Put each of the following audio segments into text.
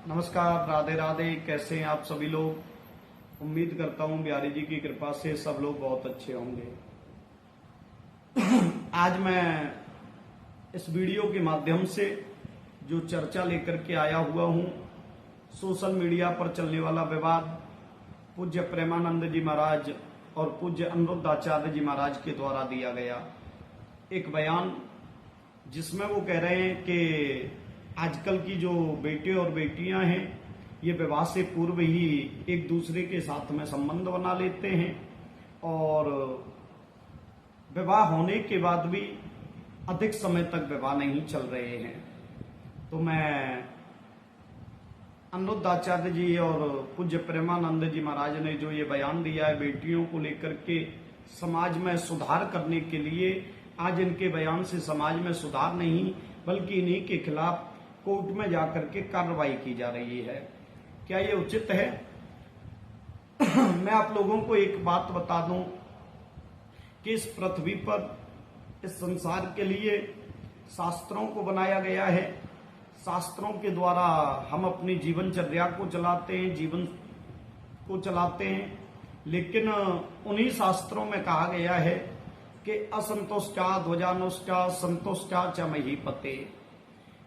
नमस्कार, राधे राधे। कैसे हैं आप सभी लोग। उम्मीद करता हूं बिहारी जी की कृपा से सब लोग बहुत अच्छे होंगे। आज मैं इस वीडियो के माध्यम से जो चर्चा लेकर के आया हुआ हूं, सोशल मीडिया पर चलने वाला विवाद पूज्य प्रेमानंद जी महाराज और पूज्य अनिरुद्धाचार्य जी महाराज के द्वारा दिया गया एक बयान, जिसमें वो कह रहे हैं कि आजकल की जो बेटे और बेटियां हैं ये विवाह से पूर्व ही एक दूसरे के साथ में संबंध बना लेते हैं और विवाह होने के बाद भी अधिक समय तक विवाह नहीं चल रहे हैं। तो मैं अनिरुद्धाचार्य जी और पूज्य प्रेमानंद जी महाराज ने जो ये बयान दिया है बेटियों को लेकर के समाज में सुधार करने के लिए, आज इनके बयान से समाज में सुधार नहीं बल्कि इन्हीं के खिलाफ कोर्ट में जाकर के कार्रवाई की जा रही है। क्या ये उचित है? मैं आप लोगों को एक बात बता दूं कि इस पृथ्वी पर, इस संसार के लिए शास्त्रों को बनाया गया है। शास्त्रों के द्वारा हम अपनी जीवनचर्या को चलाते हैं, जीवन को चलाते हैं, लेकिन उन्हीं शास्त्रों में कहा गया है कि असंतोष्टा ध्वजानुष्टा संतोष्टा च महीपते।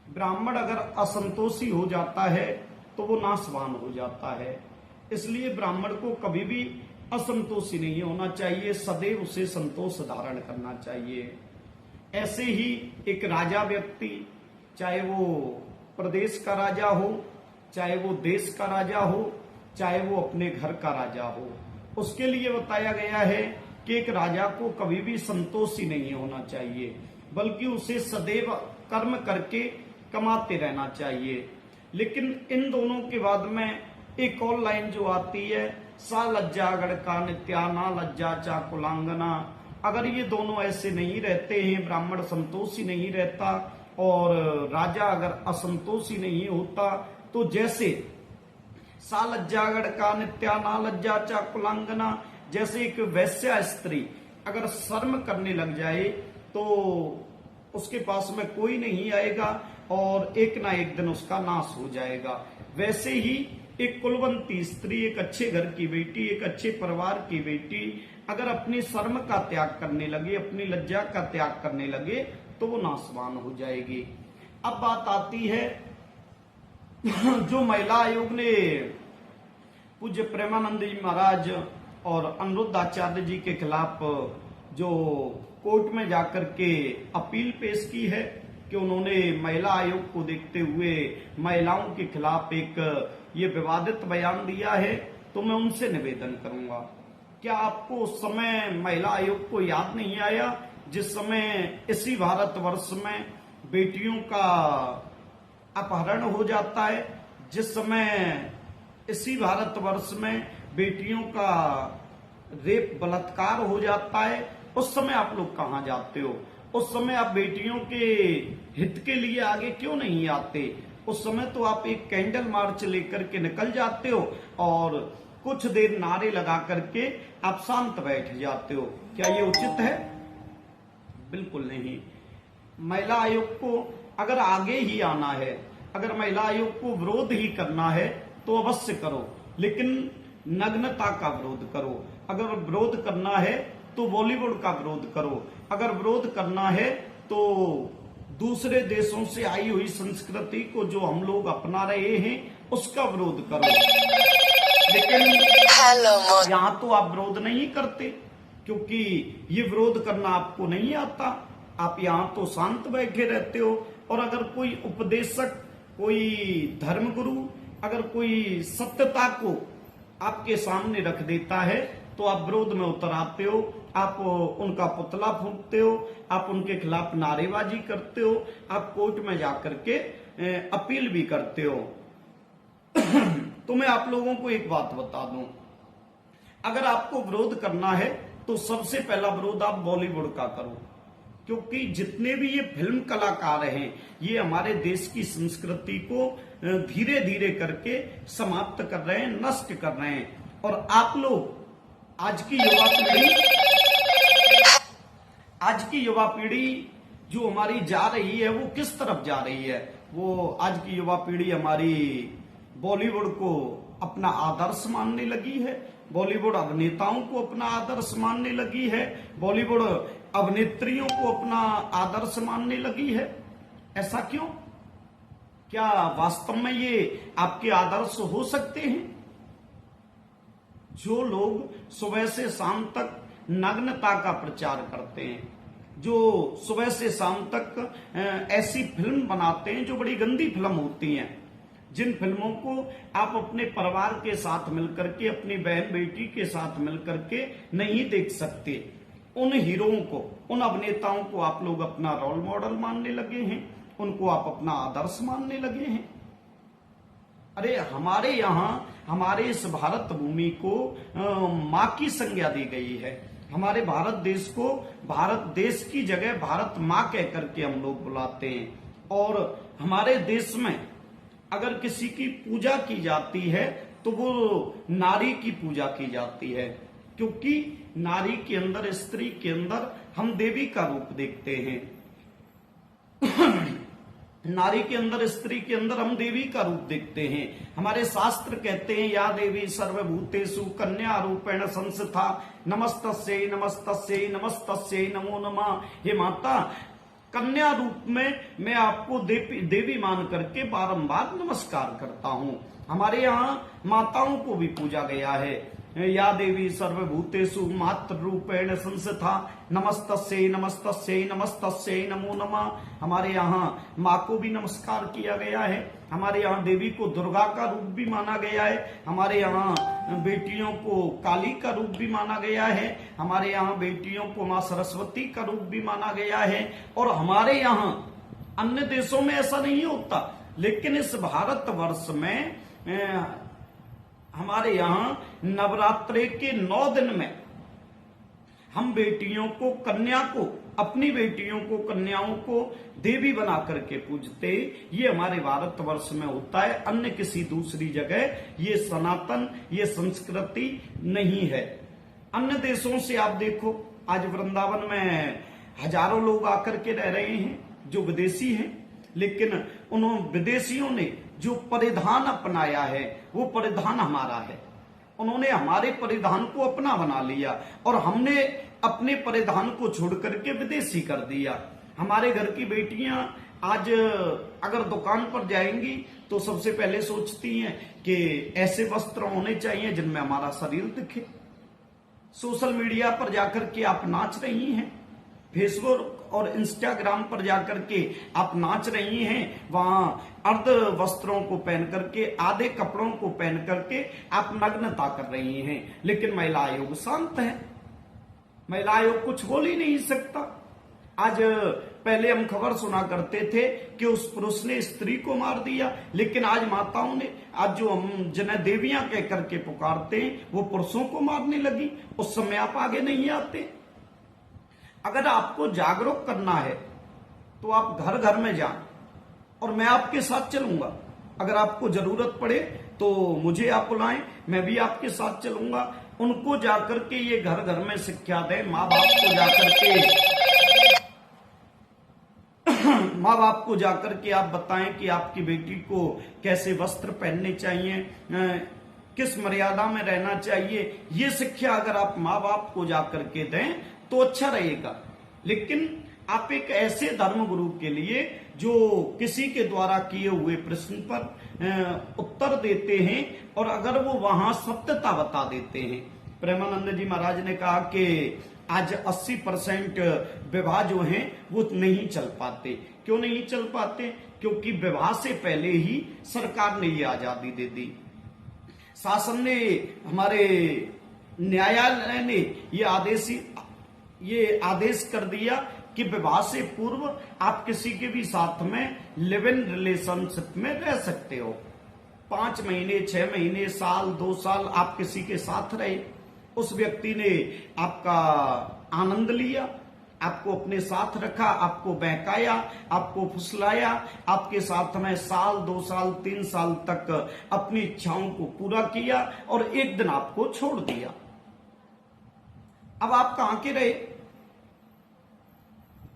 ब्राह्मण अगर असंतोषी हो जाता है तो वो नाशवान हो जाता है। इसलिए ब्राह्मण को कभी भी असंतोषी नहीं होना चाहिए, सदैव उसे संतोष धारण करना चाहिए। ऐसे ही एक राजा व्यक्ति, चाहे वो प्रदेश का राजा हो, चाहे वो देश का राजा हो, चाहे वो अपने घर का राजा हो, उसके लिए बताया गया है कि एक राजा को कभी भी संतोषी नहीं होना चाहिए, बल्कि उसे सदैव कर्म करके कमाते रहना चाहिए। लेकिन इन दोनों के बाद में एक और लाइन जो आती है, सा लज्जा गड़का नित्या ना लज्जा चा कुलांगना। अगर ये दोनों ऐसे नहीं रहते हैं, ब्राह्मण संतोषी नहीं रहता और राजा अगर असंतोषी नहीं होता, तो जैसे सा लज्जा गड़का नित्या ना लज्जा चा कुलांगना, जैसे एक वैश्या स्त्री अगर शर्म करने लग जाए तो उसके पास में कोई नहीं आएगा और एक ना एक दिन उसका नाश हो जाएगा। वैसे ही एक कुलवंती स्त्री, एक अच्छे घर की बेटी, एक अच्छे परिवार की बेटी अगर अपनी शर्म का त्याग करने लगे, अपनी लज्जा का त्याग करने लगे, तो वो नाशवान हो जाएगी। अब बात आती है जो महिला आयोग ने पूज्य प्रेमानंद जी महाराज और अनिरुद्धाचार्य जी के खिलाफ जो कोर्ट में जाकर के अपील पेश की है कि उन्होंने महिला आयोग को देखते हुए महिलाओं के खिलाफ एक ये विवादित बयान दिया है, तो मैं उनसे निवेदन करूंगा, क्या आपको उस समय महिला आयोग को याद नहीं आया जिस समय इसी भारतवर्ष में बेटियों का अपहरण हो जाता है, जिस समय इसी भारतवर्ष में बेटियों का रेप बलात्कार हो जाता है, उस समय आप लोग कहां जाते हो? उस समय आप बेटियों के हित के लिए आगे क्यों नहीं आते? उस समय तो आप एक कैंडल मार्च लेकर के निकल जाते हो और कुछ देर नारे लगा करके आप शांत बैठ जाते हो। क्या ये उचित है? बिल्कुल नहीं। महिला आयोग को अगर आगे ही आना है, अगर महिला आयोग को विरोध ही करना है तो अवश्य करो, लेकिन नग्नता का विरोध करो। अगर विरोध करना है तो बॉलीवुड का विरोध करो। अगर विरोध करना है तो दूसरे देशों से आई हुई संस्कृति को जो हम लोग अपना रहे हैं उसका विरोध करो। लेकिन यहाँ तो आप विरोध नहीं करते, क्योंकि ये विरोध करना आपको नहीं आता। आप यहाँ तो शांत बैठे रहते हो और अगर कोई उपदेशक, कोई धर्मगुरु अगर कोई सत्यता को आपके सामने रख देता है तो आप विरोध में उतर आते हो, आप उनका पुतला फूंकते हो, आप उनके खिलाफ नारेबाजी करते हो, आप कोर्ट में जाकर के अपील भी करते हो। तो मैं आप लोगों को एक बात बता दूं, अगर आपको विरोध करना है तो सबसे पहला विरोध आप बॉलीवुड का करो, क्योंकि जितने भी ये फिल्म कलाकार हैं ये हमारे देश की संस्कृति को धीरे धीरे करके समाप्त कर रहे हैं, नष्ट कर रहे हैं। और आप लोग आज की युवा पीढ़ी जो हमारी जा रही है वो किस तरफ जा रही है? वो आज की युवा पीढ़ी हमारी बॉलीवुड को अपना आदर्श मानने लगी है, बॉलीवुड अभिनेताओं को अपना आदर्श मानने लगी है, बॉलीवुड अभिनेत्रियों को अपना आदर्श मानने लगी है। ऐसा क्यों? क्या वास्तव में ये आपके आदर्श हो सकते हैं? जो लोग सुबह से शाम तक नग्नता का प्रचार करते हैं, जो सुबह से शाम तक ऐसी फिल्म बनाते हैं जो बड़ी गंदी फिल्म होती हैं, जिन फिल्मों को आप अपने परिवार के साथ मिलकर के, अपनी बहन बेटी के साथ मिलकर के नहीं देख सकते, उन हीरोओं को, उन अभिनेताओं को आप लोग अपना रोल मॉडल मानने लगे हैं, उनको आप अपना आदर्श मानने लगे हैं। अरे हमारे यहाँ, हमारे इस भारत भूमि को माँ की संज्ञा दी गई है। हमारे भारत देश को भारत देश की जगह भारत माँ कह करके हम लोग बुलाते हैं। और हमारे देश में अगर किसी की पूजा की जाती है तो वो नारी की पूजा की जाती है, क्योंकि नारी के अंदर, स्त्री के अंदर हम देवी का रूप देखते हैं। नारी के अंदर, स्त्री के अंदर हम देवी का रूप देखते हैं। हमारे शास्त्र कहते हैं, या देवी सर्वभूतेषु कन्या रूपेण संस्था, नमस्तस्यै नमस्तस्यै नमस्तस्यै नमो नमः। हे माता, कन्या रूप में मैं आपको देवी मान करके बारंबार नमस्कार करता हूं। हमारे यहाँ माताओं को भी पूजा गया है, या देवी सर्वभूतेषु मातृ रूपेण संस्था, नमस्तस्यै नमस्तस्यै नमस्तस्यै नमो नमः। हमारे यहाँ माँ को भी नमस्कार किया गया है। हमारे यहाँ देवी को दुर्गा का रूप भी माना गया है। हमारे यहाँ बेटियों को काली का रूप भी माना गया है। हमारे यहाँ बेटियों को माँ सरस्वती का रूप भी माना गया है। और हमारे यहाँ, अन्य देशों में ऐसा नहीं होता, लेकिन इस भारत वर्ष में हमारे यहाँ नवरात्रे के 9 दिन में हम बेटियों को, कन्या को, अपनी बेटियों को, कन्याओं को देवी बना करके पूजते। ये हमारे भारतवर्ष में होता है, अन्य किसी दूसरी जगह ये सनातन, ये संस्कृति नहीं है। अन्य देशों से आप देखो, आज वृंदावन में हजारों लोग आकर के रह रहे हैं जो विदेशी हैं, लेकिन उन विदेशियों ने जो परिधान अपनाया है वो परिधान हमारा है। उन्होंने हमारे परिधान को अपना बना लिया और हमने अपने परिधान को छोड़ करके विदेशी कर दिया। हमारे घर की बेटियां आज अगर दुकान पर जाएंगी तो सबसे पहले सोचती हैं कि ऐसे वस्त्र होने चाहिए जिनमें हमारा शरीर दिखे। सोशल मीडिया पर जाकर के आप नाच रही हैं, फेसबुक और इंस्टाग्राम पर जाकर के आप नाच रही हैं, वहां अर्ध वस्त्रों को पहन करके, आधे कपड़ों को पहन करके आप नग्नता कर रही हैं। लेकिन महिला आयोग शांत है, महिला आयोग कुछ बोल ही नहीं सकता। आज पहले हम खबर सुना करते थे कि उस पुरुष ने स्त्री को मार दिया, लेकिन आज माताओं ने, आज जो हम जिन्हें देवियां कह करके पुकारते हैं, वो पुरुषों को मारने लगी। उस समय आप आगे नहीं आते। अगर आपको जागरूक करना है तो आप घर घर में जाएं और मैं आपके साथ चलूंगा। अगर आपको जरूरत पड़े तो मुझे आप बुलाएं, मैं भी आपके साथ चलूंगा। उनको जाकर के ये घर घर में शिक्षा दें। माँ बाप को जाकर के आप बताएं कि आपकी बेटी को कैसे वस्त्र पहनने चाहिए, किस मर्यादा में रहना चाहिए। ये शिक्षा अगर आप माँ बाप को जाकर के दें तो अच्छा रहेगा। लेकिन आप एक ऐसे धर्म गुरु के लिए जो किसी के द्वारा किए हुए प्रश्न पर उत्तर देते हैं और अगर वो वहां सत्यता बता देते हैं। प्रेमानंद जी महाराज ने कहा कि आज 80% विवाह जो हैं वो नहीं चल पाते। क्यों नहीं चल पाते? क्योंकि विवाह से पहले ही सरकार ने ये आजादी दे दी। शासन ने, हमारे न्यायालय ने ये आदेश कर दिया कि विवाह से पूर्व आप किसी के भी साथ में लिव इन रिलेशनशिप में रह सकते हो। 5 महीने, 6 महीने, साल, 2 साल आप किसी के साथ रहे, उस व्यक्ति ने आपका आनंद लिया, आपको अपने साथ रखा, आपको बहकाया, आपको फुसलाया, आपके साथ में साल, 2 साल, 3 साल तक अपनी इच्छाओं को पूरा किया और एक दिन आपको छोड़ दिया। अब आप कहां के रहे?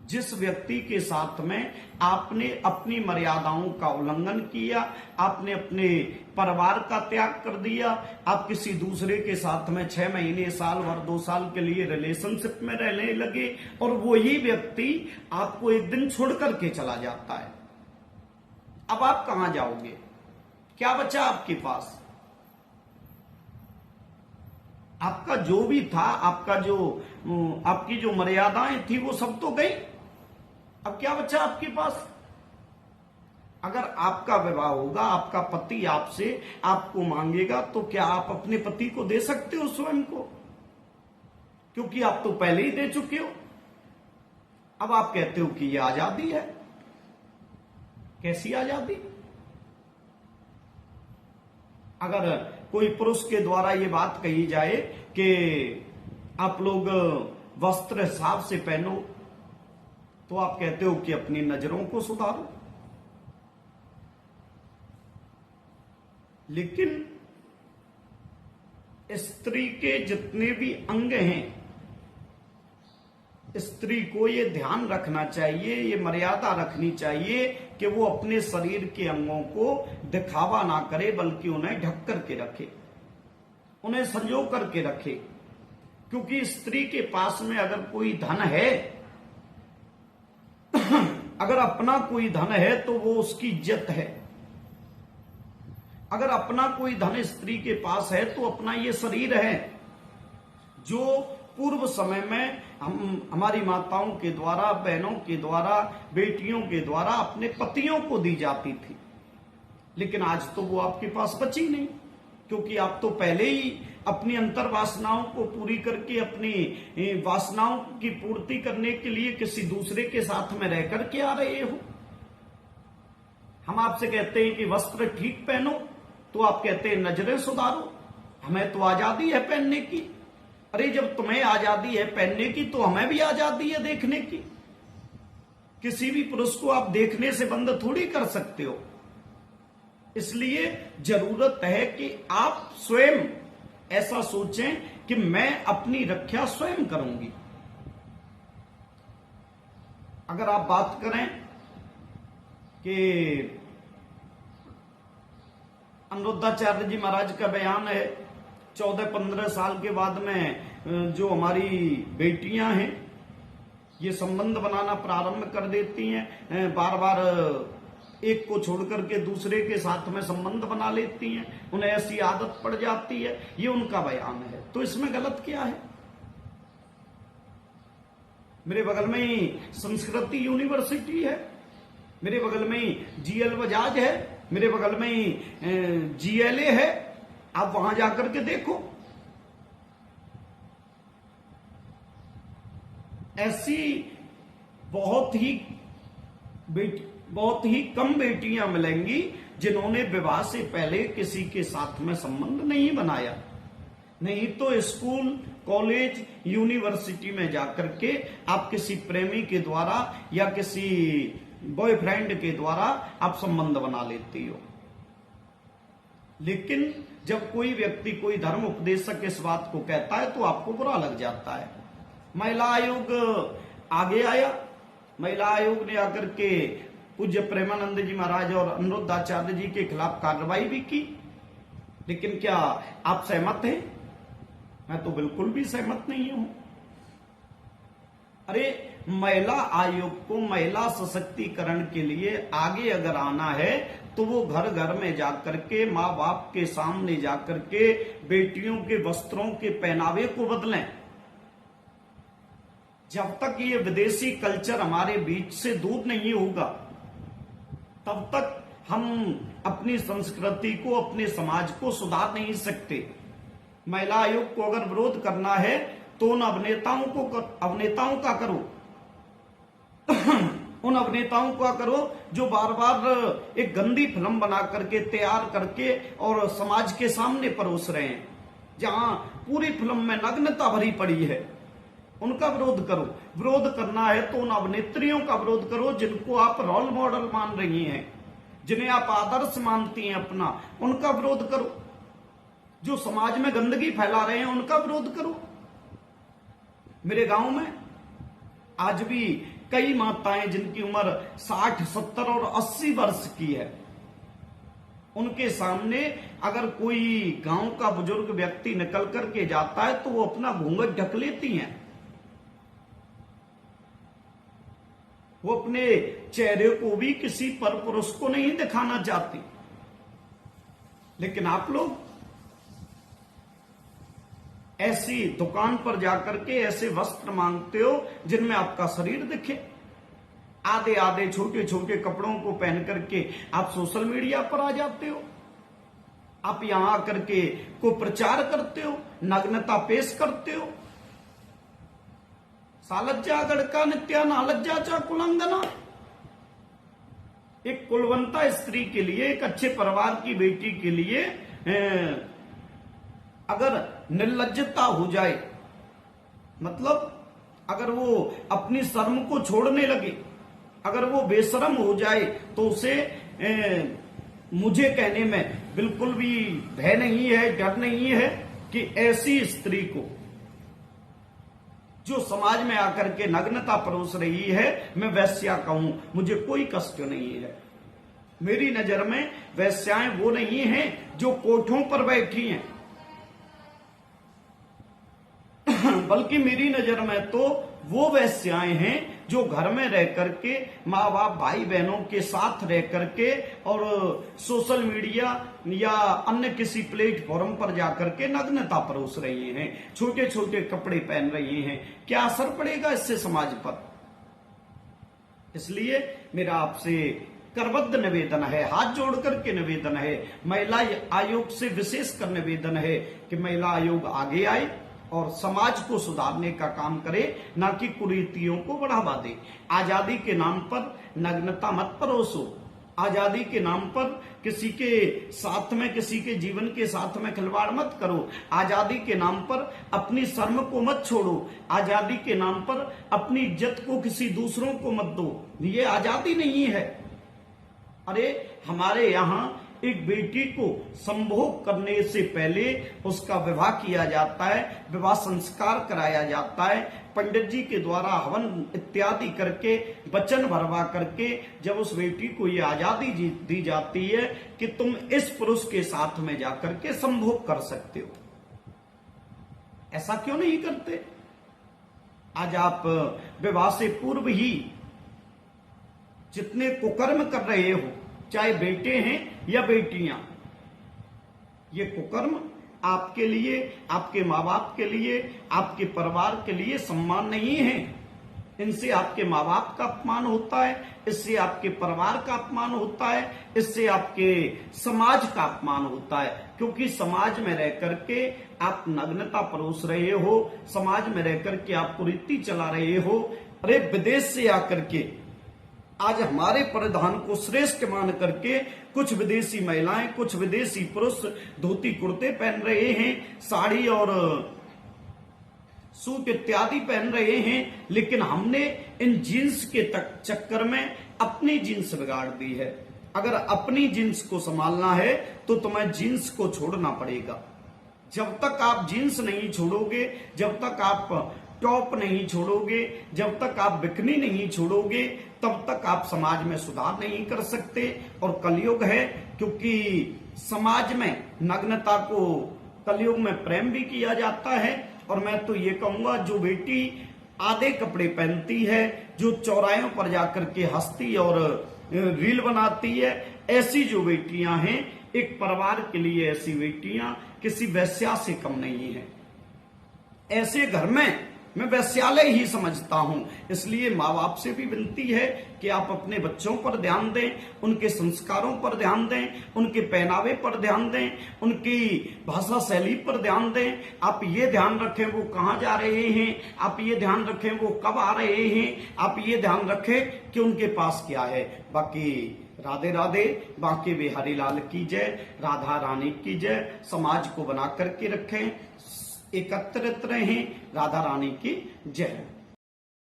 जिस व्यक्ति के साथ में आपने अपनी मर्यादाओं का उल्लंघन किया, आपने अपने परिवार का त्याग कर दिया, आप किसी दूसरे के साथ में 6 महीने, साल भर, 2 साल के लिए रिलेशनशिप में रहने लगे और वही व्यक्ति आपको एक दिन छोड़ करके चला जाता है, अब आप कहां जाओगे? क्या बचा आपके पास? आपका जो भी था, आपकी जो मर्यादाएं थी वो सब तो गई। अब क्या बचा आपके पास? अगर आपका विवाह होगा, आपका पति आपसे आपको मांगेगा, तो क्या आप अपने पति को दे सकते हो स्वयं को? क्योंकि आप तो पहले ही दे चुके हो। अब आप कहते हो कि ये आजादी है। कैसी आजादी? अगर कोई पुरुष के द्वारा ये बात कही जाए कि आप लोग वस्त्र हिसाब से पहनो, तो आप कहते हो कि अपनी नजरों को सुधारो। लेकिन स्त्री के जितने भी अंग हैं, स्त्री को ये ध्यान रखना चाहिए, ये मर्यादा रखनी चाहिए कि वो अपने शरीर के अंगों को दिखावा ना करे, बल्कि उन्हें ढक करके रखे, उन्हें संजो करके रखे। क्योंकि स्त्री के पास में अगर कोई धन है, अगर अपना कोई धन है तो वो उसकी इज्जत है। अगर अपना कोई धन स्त्री के पास है तो अपना ये शरीर है, जो पूर्व समय में हमारी माताओं के द्वारा, बहनों के द्वारा, बेटियों के द्वारा अपने पतियों को दी जाती थी। लेकिन आज तो वो आपके पास बची नहीं, क्योंकि आप तो पहले ही अपनी अंतर वासनाओं को पूरी करके, अपनी वासनाओं की पूर्ति करने के लिए किसी दूसरे के साथ में रह करके आ रहे हो। हम आपसे कहते हैं कि वस्त्र ठीक पहनो, तो आप कहते हैं नजरें सुधारो, हमें तो आजादी है पहनने की। अरे जब तुम्हें आजादी है पहनने की, तो हमें भी आजादी है देखने की। किसी भी पुरुष को आप देखने से बंद थोड़ी कर सकते हो। इसलिए जरूरत है कि आप स्वयं ऐसा सोचें कि मैं अपनी रक्षा स्वयं करूंगी। अगर आप बात करें कि अनिरुद्धाचार्य जी महाराज का बयान है, 14-15 साल के बाद में जो हमारी बेटियां हैं ये संबंध बनाना प्रारंभ कर देती हैं, बार बार एक को छोड़ करके दूसरे के साथ में संबंध बना लेती हैं, उन्हें ऐसी आदत पड़ जाती है। ये उनका बयान है, तो इसमें गलत क्या है? मेरे बगल में ही संस्कृति यूनिवर्सिटी है, मेरे बगल में ही जीएल बजाज है, मेरे बगल में ही जीएलए है। आप वहां जाकर के देखो, ऐसी बहुत ही कम बेटियां मिलेंगी जिन्होंने विवाह से पहले किसी के साथ में संबंध नहीं बनाया। नहीं तो स्कूल, कॉलेज, यूनिवर्सिटी में जाकर के आप किसी प्रेमी के द्वारा या किसी बॉयफ्रेंड के द्वारा आप संबंध बना लेती हो। लेकिन जब कोई व्यक्ति, कोई धर्म उपदेशक इस बात को कहता है तो आपको बुरा लग जाता है। महिला आयोग आगे आया, महिला आयोग ने आकर के पूज्य प्रेमानंद जी महाराज और अनिरुद्धाचार्य जी के खिलाफ कार्रवाई भी की। लेकिन क्या आप सहमत हैं? मैं तो बिल्कुल भी सहमत नहीं हूं। अरे महिला आयोग को महिला सशक्तिकरण के लिए आगे अगर आना है तो वो घर घर में जाकर के, माँ बाप के सामने जाकर के बेटियों के वस्त्रों के पहनावे को बदलें। जब तक ये विदेशी कल्चर हमारे बीच से दूर नहीं होगा, तब तक हम अपनी संस्कृति को, अपने समाज को सुधार नहीं सकते। महिला आयोग को अगर विरोध करना है तो उन अभिनेताओं का करो उन अभिनेताओं का करो जो बार बार एक गंदी फिल्म बना करके, तैयार करके और समाज के सामने परोस रहे हैं, जहां पूरी फिल्म में नग्नता भरी पड़ी है। उनका विरोध करो। विरोध करना है तो उन अभिनेत्रियों का विरोध करो जिनको आप रोल मॉडल मान रही हैं, जिन्हें आप आदर्श मानती हैं अपना, उनका विरोध करो। जो समाज में गंदगी फैला रहे हैं उनका विरोध करो। मेरे गांव में आज भी कई माताएं जिनकी उम्र 60, 70 और 80 वर्ष की है, उनके सामने अगर कोई गांव का बुजुर्ग व्यक्ति निकल करके जाता है तो वो अपना घूंघट ढक लेती हैं। वो अपने चेहरे को भी किसी पर पुरुष को नहीं दिखाना चाहती। लेकिन आप लोग ऐसी दुकान पर जाकर के ऐसे वस्त्र मांगते हो जिनमें आपका शरीर दिखे। आधे आधे छोटे छोटे कपड़ों को पहन करके आप सोशल मीडिया पर आ जाते हो। आप यहां आकर के को प्रचार करते हो, नग्नता पेश करते हो। सालज्जा गड़का नित्या नालज्जा चा कुलंगना। एक कुलवंता स्त्री के लिए, एक अच्छे परिवार की बेटी के लिए अगर निर्लज्जता हो जाए, मतलब अगर वो अपनी शर्म को छोड़ने लगे, अगर वो बेशर्म हो जाए, तो उसे मुझे कहने में बिल्कुल भी भय नहीं है, डर नहीं है कि ऐसी स्त्री को जो समाज में आकर के नग्नता परोस रही है मैं वैश्या कहूं, मुझे कोई कष्ट नहीं है। मेरी नजर में वैश्याएं वो नहीं हैं जो कोठों पर बैठी हैं, बल्कि मेरी नजर में तो वो वैश्याएं हैं जो घर में रह करके माँ बाप भाई बहनों के साथ रह करके और सोशल मीडिया या अन्य किसी प्लेटफॉर्म पर जाकर के नग्नता परोस रही हैं, छोटे छोटे कपड़े पहन रही हैं। क्या असर पड़ेगा इससे समाज पर? इसलिए मेरा आपसे करबद्ध निवेदन है, हाथ जोड़ करके निवेदन है, महिला आयोग से विशेष कर निवेदन है कि महिला आयोग आगे आए और समाज को सुधारने का काम करे, ना कि कुरीतियों को बढ़ावा दे। आजादी के नाम पर नग्नता मत परोसो। आजादी के नाम पर किसी के साथ में, किसी के जीवन के साथ में खिलवाड़ मत करो। आजादी के नाम पर अपनी शर्म को मत छोड़ो। आजादी के नाम पर अपनी इज्जत को किसी दूसरों को मत दो। ये आजादी नहीं है। अरे हमारे यहाँ एक बेटी को संभोग करने से पहले उसका विवाह किया जाता है, विवाह संस्कार कराया जाता है, पंडित जी के द्वारा हवन इत्यादि करके वचन भरवा करके जब उस बेटी को ये आजादी दी जाती है कि तुम इस पुरुष के साथ में जाकर के संभोग कर सकते हो। ऐसा क्यों नहीं करते? आज आप विवाह से पूर्व ही जितने कुकर्म कर रहे हो, चाहे बेटे हैं या बेटियां, ये कुकर्म आपके लिए, आपके माँ बाप के लिए, आपके परिवार के लिए सम्मान नहीं है। इनसे आपके माँ बाप का अपमान होता है, इससे आपके परिवार का अपमान होता है, इससे आपके समाज का अपमान होता है। क्योंकि समाज में रह करके आप नग्नता परोस रहे हो, समाज में रह करके आप कुरीति चला रहे हो। अरे विदेश से आकर के आज हमारे परिधान को श्रेष्ठ मान करके कुछ विदेशी महिलाएं, कुछ विदेशी पुरुष धोती कुर्ते पहन रहे हैं, साड़ी और सूट इत्यादि पहन रहे हैं, लेकिन हमने इन जीन्स के चक्कर में अपनी जीन्स बिगाड़ दी है। अगर अपनी जीन्स को संभालना है तो तुम्हें जीन्स को छोड़ना पड़ेगा। जब तक आप जीन्स नहीं छोड़ोगे, जब तक आप टॉप नहीं छोड़ोगे, जब तक आप बिकनी नहीं छोड़ोगे, तब तक आप समाज में सुधार नहीं कर सकते। और कलयुग है, क्योंकि समाज में नग्नता को कलयुग में प्रेम भी किया जाता है। और मैं तो ये कहूंगा, जो बेटी आधे कपड़े पहनती है, जो चौराहों पर जाकर के हंसती और रील बनाती है, ऐसी जो बेटियां हैं, एक परिवार के लिए ऐसी बेटियां किसी वेश्या से कम नहीं है। ऐसे घर में मैं वैश्यालय ही समझता हूं। इसलिए माँ बाप से भी विनती है कि आप अपने बच्चों पर ध्यान दें, उनके संस्कारों पर ध्यान दें, उनके पहनावे पर ध्यान दें, उनकी भाषा शैली पर ध्यान दें। आप ये ध्यान रखें वो कहाँ जा रहे हैं, आप ये ध्यान रखें वो कब आ रहे हैं, आप ये ध्यान रखें कि उनके पास क्या है। बाकी राधे राधे, बाकी बिहारी लाल की जय, राधा रानी की जय। समाज को बना करके रखें, एकत्रित रहें। राधा रानी की जय।